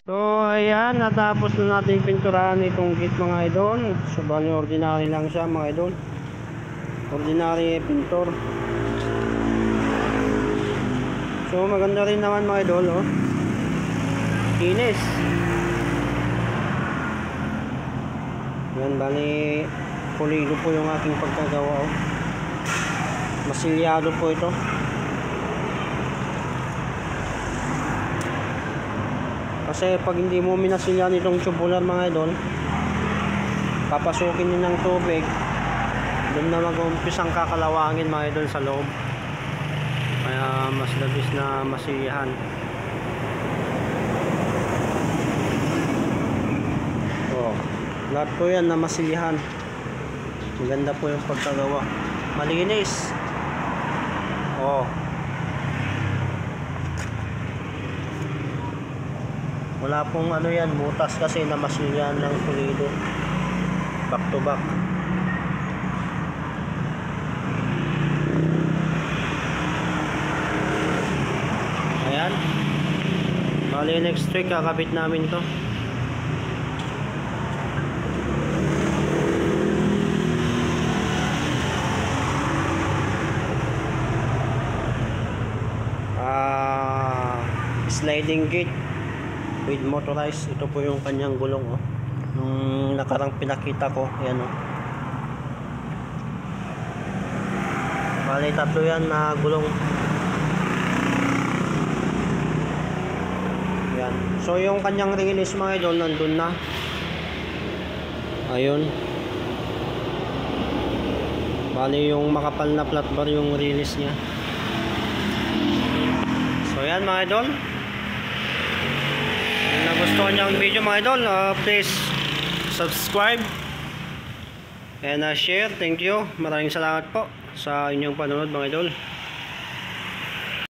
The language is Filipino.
So ayan, natapos na natin pinturahan itong gate mga idol. So bali ordinary lang siya mga idol, ordinary pintor. So maganda rin naman mga idol, oh. Kinis. Yan, bali pulido po yung aking pagkagawa, oh. Masilyado po ito. Kasi pag hindi mo minasilyan itong tubular mga idol, papasukin din ng tubig, doon na mag-umpisang kakalawangin mga idol sa loob. Kaya mas labis na masiyahan. Oh, lahat po yan na masilihan. Maganda po yung pagkagawa, malinis. Oh, wala pong ano yan, butas kasi na masilyan ng pulido, back to back. Ayan, bali next week kakabit namin to. Sliding gate with motorized. Ito po yung kanyang gulong, oh. Nung nakarang pinakita ko, ayan, oh. Bali tatlo yan na gulong. Ayan. So yung kanyang release mga idol nandun na. Ayun. Bali yung makapal na flat bar yung release niya. So ayan mga idol, kung nagustuhan niyo ang video mga idol, please subscribe and share. Thank you. Maraming salamat po sa inyong panonood mga idol.